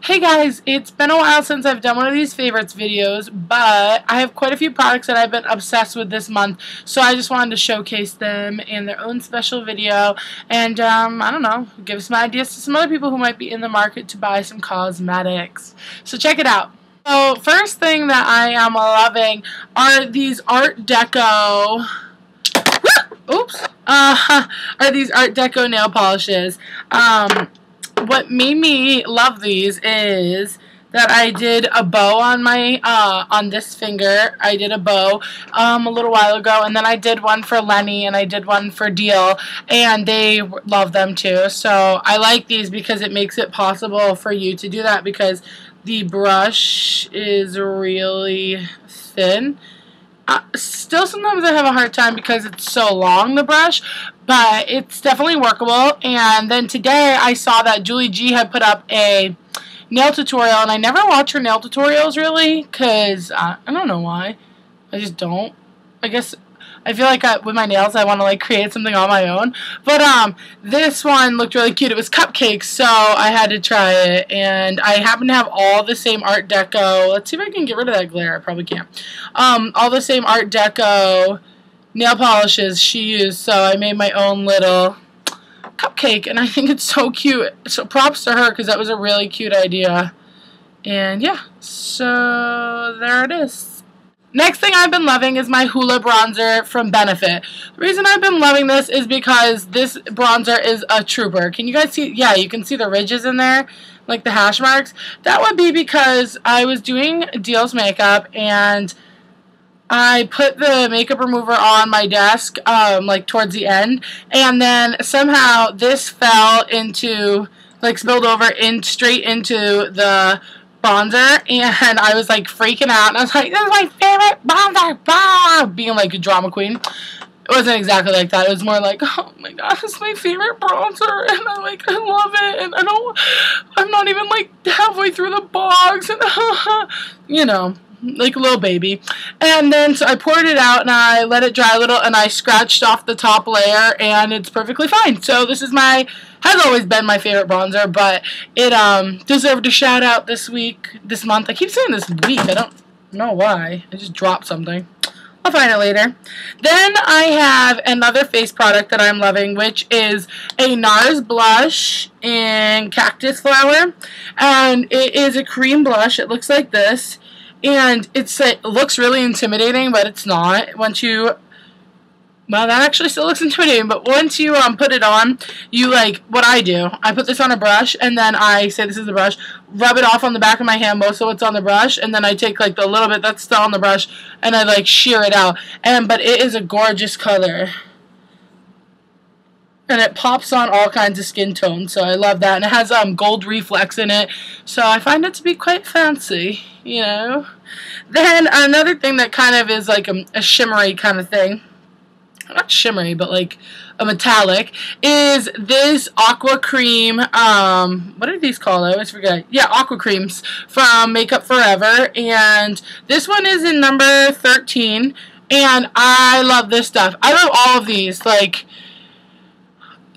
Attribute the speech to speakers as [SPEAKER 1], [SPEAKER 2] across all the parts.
[SPEAKER 1] Hey guys, it's been a while since I've done one of these favorites videos, but I have quite a few products that I've been obsessed with this month, so I just wanted to showcase them in their own special video and, I don't know, give some ideas to some other people who might be in the market to buy some cosmetics. So check it out. So first thing that I am loving are these Art Deco, are these Art Deco nail polishes. What made me love these is that I did a bow on my on this finger. I did a bow a little while ago, and then I did one for Lenny and I did one for Deal, and they love them too. So I like these because it makes it possible for you to do that because the brush is really thin. Still sometimes I have a hard time because it's so long, the brush, but it's definitely workable. And then today I saw that Julie G had put up a nail tutorial, and I never watch her nail tutorials really because I don't know why. I just don't. I guess I feel like with my nails I want to like create something on my own. But this one looked really cute. It was cupcakes, so I had to try it. And I happen to have all the same Art Deco. Let's see if I can get rid of that glare. I probably can't. All the same Art Deco nail polishes she used, so I made my own little cupcake, and I think it's so cute. So props to her because that was a really cute idea. And yeah, so there it is. Next thing I've been loving is my Hoola bronzer from Benefit. The reason I've been loving this is because this bronzer is a trooper. Can you guys see? Yeah, you can see the ridges in there, like the hash marks. That would be because I was doing Deal's makeup and I put the makeup remover on my desk, like towards the end, and then somehow this fell into, like spilled over straight into the bronzer, and I was like freaking out, and I was like, this is my favorite bronzer, blah! Being like a drama queen. It wasn't exactly like that. It was more like, oh my god, this is my favorite bronzer, and I love it, and I'm not even like halfway through the box, and you know, like a little baby. And then so I poured it out and I let it dry a little, and I scratched off the top layer, and it's perfectly fine. So this is has always been my favorite bronzer, but it deserved a shout out this month. I keep saying this week. I don't know why. I just dropped something. I'll find it later. Then I have another face product that I'm loving, which is a NARS blush in Cactus Flower, and it is a cream blush. It looks like this. And it looks really intimidating, but it's not. Once you, well, that actually still looks intimidating, but once you put it on, you like, what I do, I put this on a brush, and then I say this is the brush, rub it off on the back of my hand, most of it's on the brush, and then I take like the little bit that's still on the brush, and I like shear it out. But it is a gorgeous color. And it pops on all kinds of skin tones, so I love that. And it has gold reflex in it, so I find it to be quite fancy, you know. Then another thing that kind of is like a shimmery kind of thing, not shimmery, but like a metallic, is this Aqua Cream, what are these called? I always forget. Yeah, Aqua Creams from Makeup Forever, and this one is in number 13, and I love this stuff. I love all of these, like,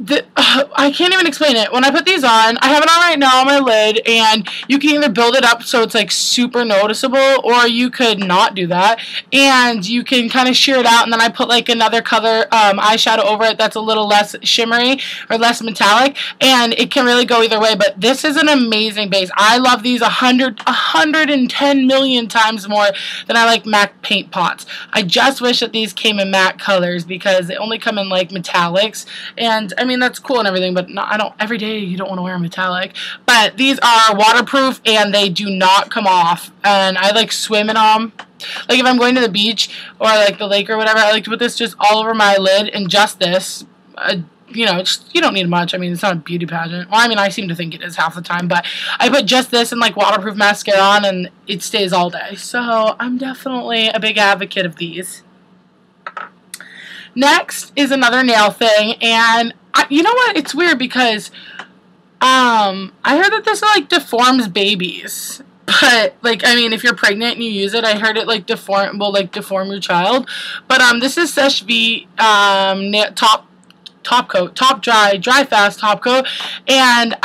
[SPEAKER 1] I can't even explain it. When I put these on, I have it on right now on my lid, and you can either build it up so it's like super noticeable, or you could not do that, and you can kind of sheer it out, and then I put like another color eyeshadow over it that's a little less shimmery or less metallic, and it can really go either way. But this is an amazing base. I love these 110 million times more than I like MAC paint pots. I just wish that these came in matte colors because they only come in like metallics, and I mean, that's cool and everything, but every day you don't want to wear a metallic. But these are waterproof and they do not come off. And I like swim in them. Like if I'm going to the beach or like the lake or whatever, I like to put this just all over my lid, and just this. You know, you don't need much. I mean, it's not a beauty pageant. Well, I mean, I seem to think it is half the time, but I put just this and like waterproof mascara on, and it stays all day. So I'm definitely a big advocate of these. Next is another nail thing, and you know what? It's weird because I heard that this like deforms babies. But like, I mean, if you're pregnant and you use it, I heard it like deform your child. But this is Sesh V top top dry fast top coat. And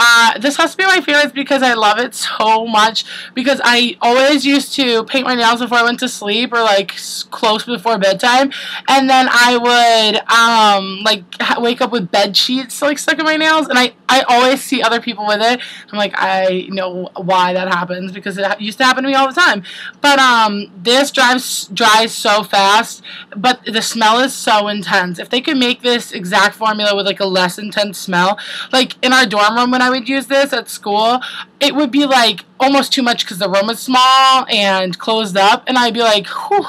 [SPEAKER 1] this has to be my favorite because I love it so much, because I always used to paint my nails before I went to sleep, or like close before bedtime, and then I would like wake up with bed sheets like stuck in my nails, and I always see other people with it. I'm like, I know why that happens, because it used to happen to me all the time. But this dries so fast, but the smell is so intense. If they could make this exact formula with like a less intense smell, like in our dorm room when I would use this at school, it would be like almost too much because the room was small and closed up, and I'd be like, whew,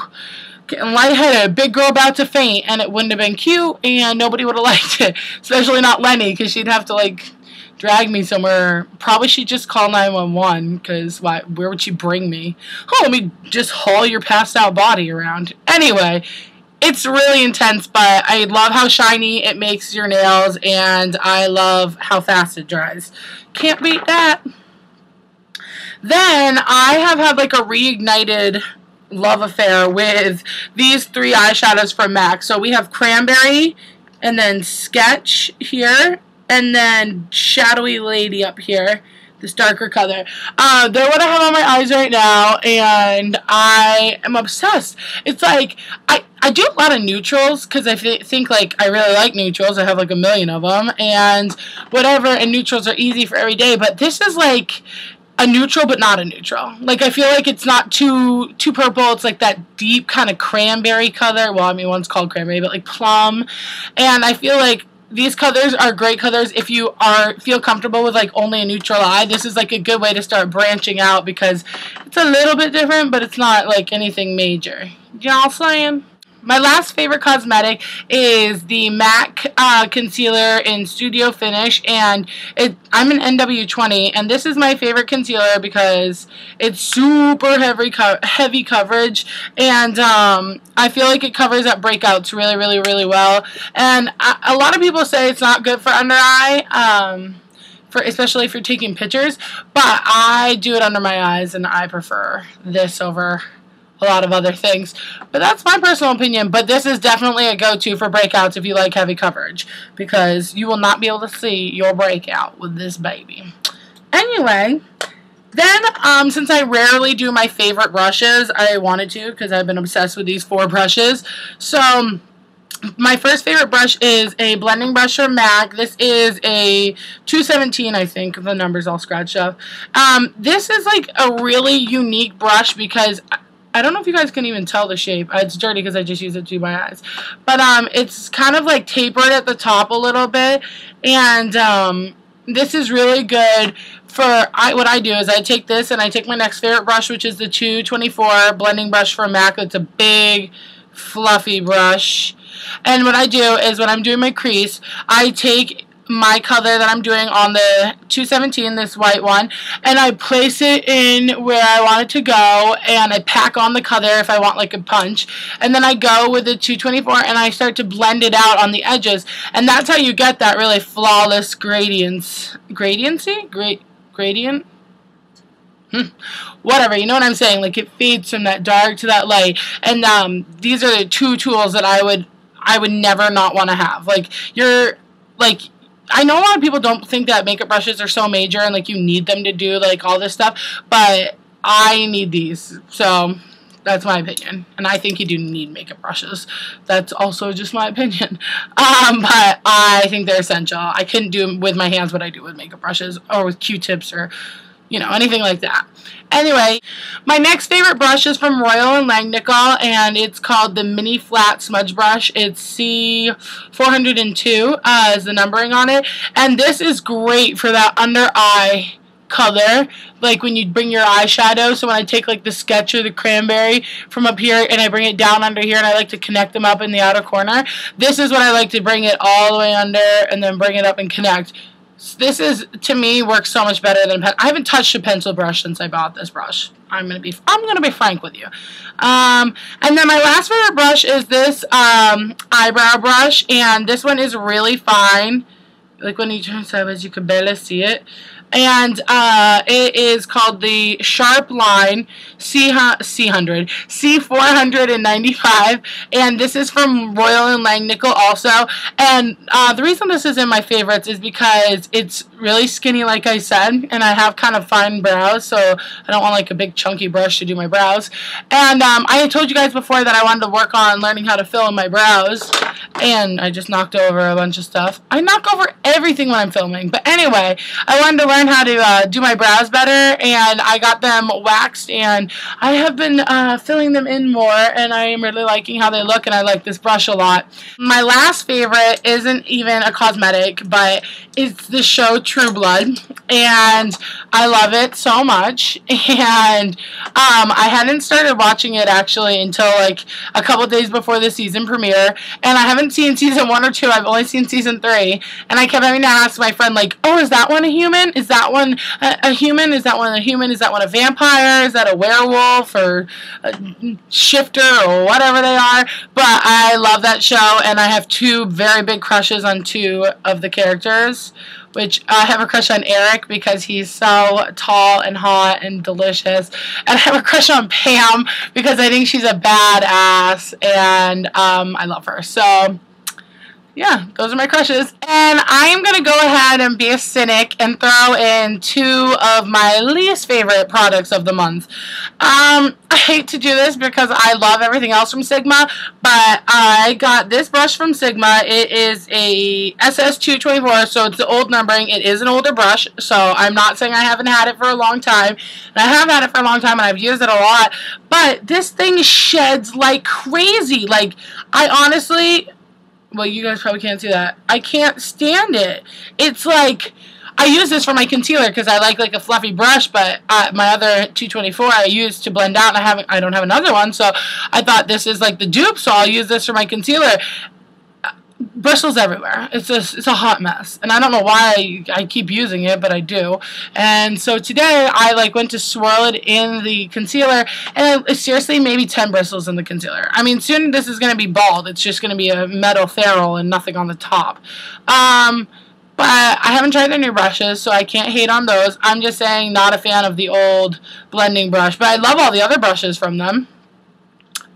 [SPEAKER 1] getting lightheaded, big girl about to faint, and it wouldn't have been cute, and nobody would have liked it, especially not Lenny, because she'd have to like drag me somewhere. Probably she'd just call 911, because where would she bring me? Oh, let me just haul your passed out body around. Anyway, it's really intense, but I love how shiny it makes your nails, and I love how fast it dries. Can't beat that. Then I have had like a reignited love affair with these three eyeshadows from MAC. So we have Cranberry, and then Sketch here, and then Shadowy Lady up here, this darker color. They're what I have on my eyes right now, and I am obsessed. It's like, I do a lot of neutrals, because I think like I really like neutrals. I have like a million of them, and whatever, and neutrals are easy for every day, but this is like a neutral, but not a neutral. Like, I feel like it's not too purple. It's like that deep kind of cranberry color. Well, I mean, one's called cranberry, but like plum. And I feel like these colors are great colors if you feel comfortable with like only a neutral eye. This is like a good way to start branching out, because it's a little bit different, but it's not like anything major. You know what I'm saying? My last favorite cosmetic is the MAC concealer in Studio Finish, and I'm an NW20, and this is my favorite concealer because it's super heavy coverage, and I feel like it covers up breakouts really, really, really well. And a lot of people say it's not good for under eye, especially if you're taking pictures, but I do it under my eyes, and I prefer this over a lot of other things. But that's my personal opinion. But this is definitely a go-to for breakouts if you like heavy coverage, because you will not be able to see your breakout with this baby. Anyway, then since I rarely do my favorite brushes, I wanted to, because I've been obsessed with these 4 brushes. So my first favorite brush is a blending brush from MAC. This is a 217, I think. The number's all scratched up. This is like a really unique brush because I don't know if you guys can even tell the shape. It's dirty because I just use it to do my eyes. But it's kind of like tapered at the top a little bit. And this is really good for, what I do is I take this and I take my next favorite brush, which is the 224 blending brush from MAC. It's a big, fluffy brush. And what I do is when I'm doing my crease, I take my color that I'm doing on the 217, this white one, and I place it in where I want it to go, and I pack on the color if I want like a punch, and then I go with the 224 and I start to blend it out on the edges, and that's how you get that really flawless gradient? Whatever, you know what I'm saying, like it fades from that dark to that light. And these are the 2 tools that I would never not want to have. Like, I know a lot of people don't think that makeup brushes are so major and like you need them to do like all this stuff, but I need these, so that's my opinion. And I think you do need makeup brushes. That's also just my opinion. But I think they're essential. I couldn't do with my hands what I do with makeup brushes or with Q-tips or, you know, anything like that. Anyway, my next favorite brush is from Royal & Langnickel, and it's called the Mini Flat Smudge Brush. It's C402 is the numbering on it, and this is great for that under eye color, like when you bring your eyeshadow. So when I take like the Sketch or the Cranberry from up here and I bring it down under here, and I like to connect them up in the outer corner, this is what I like to bring it all the way under and then bring it up and connect. This is, to me, works so much better than I haven't touched a pencil brush since I bought this brush. I'm gonna be frank with you. And then my last favorite brush is this eyebrow brush, and this one is really fine. Like when you turn sideways, you can barely see it. and it is called the Sharp Line C495, and this is from Royal & Langnickel also. And the reason this is in my favorites is because it's really skinny, like I said, and I have kind of fine brows, so I don't want like a big chunky brush to do my brows. And I had told you guys before that I wanted to work on learning how to fill in my brows, and I just knocked over a bunch of stuff. I knock over everything when I'm filming, but anyway, I wanted to learn how to do my brows better, and I got them waxed, and I have been filling them in more, and I am really liking how they look, and I like this brush a lot. My last favorite isn't even a cosmetic, but it's the show True Blood, and I love it so much. And I hadn't started watching it actually until like a couple days before the season premiere, and I haven't seen season 1 or 2. I've only seen season 3, and I kept having to ask my friend, like, oh, is that one a human? Is that one a human? Is that one a human? Is that one a vampire? Is that a werewolf or a shifter or whatever they are? But I love that show, and I have 2 very big crushes on 2 of the characters, which I have a crush on Eric because he's so tall and hot and delicious. And I have a crush on Pam because I think she's a badass, and I love her. So yeah, those are my crushes. And I am going to go ahead and be a cynic and throw in 2 of my least favorite products of the month. I hate to do this because I love everything else from Sigma, but I got this brush from Sigma. It is a SS224, so it's the old numbering. It is an older brush, so I'm not saying I haven't had it for a long time. And I have had it for a long time, and I've used it a lot, but this thing sheds like crazy. Like, I honestly... well, you guys probably can't see that. I can't stand it. It's like, I use this for my concealer because I like a fluffy brush, but my other 224 I use to blend out, and I don't have another one, so I thought this is like the dupe, so I'll use this for my concealer. Bristles everywhere. It's a hot mess, and I don't know why I keep using it, but I do. And so today I went to swirl it in the concealer, and seriously, maybe 10 bristles in the concealer. I mean, soon this is going to be bald. It's just going to be a metal ferrule and nothing on the top. But I haven't tried their new brushes, so I can't hate on those. I'm just saying, not a fan of the old blending brush, but I love all the other brushes from them.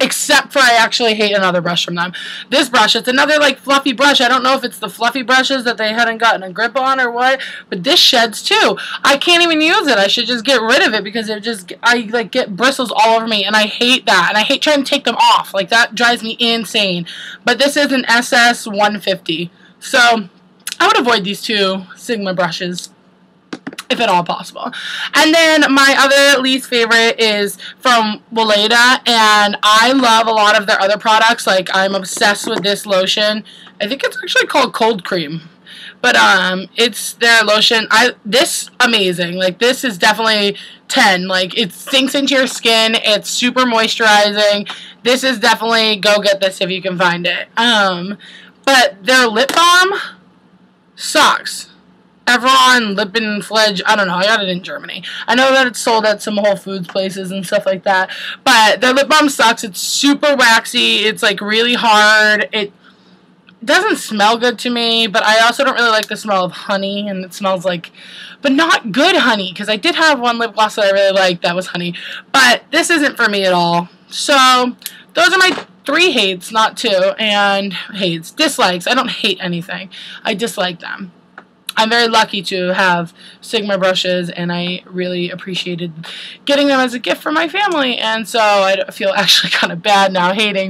[SPEAKER 1] Except for I actually hate another brush from them. This brush, it's another fluffy brush. I don't know if it's the fluffy brushes that they hadn't gotten a grip on or what, but this sheds too. I can't even use it. I should just get rid of it because I get bristles all over me, and I hate that. And I hate trying to take them off. That drives me insane. But this is an SS150. So I would avoid these 2 Sigma brushes, if at all possible. And then my other least favorite is from Weleda, and I love a lot of their other products. I'm obsessed with this lotion. I think it's actually called Cold Cream, but it's their lotion. This amazing. This is definitely 10. It sinks into your skin. It's super moisturizing. This is definitely, go get this if you can find it. But their lip balm sucks. Evron, Lippen, Fledge, I don't know, I got it in Germany. I know that it's sold at some Whole Foods places and stuff like that, but their lip balm sucks. It's super waxy, it's really hard, it doesn't smell good to me, but I also don't really like the smell of honey, and it smells but not good honey, because I did have one lip gloss that I really liked that was honey, but this isn't for me at all. So, those are my 3 hates, not 2, and dislikes. I don't hate anything, I dislike them. I'm very lucky to have Sigma brushes, and I really appreciated getting them as a gift for my family, and so I feel actually kind of bad now hating.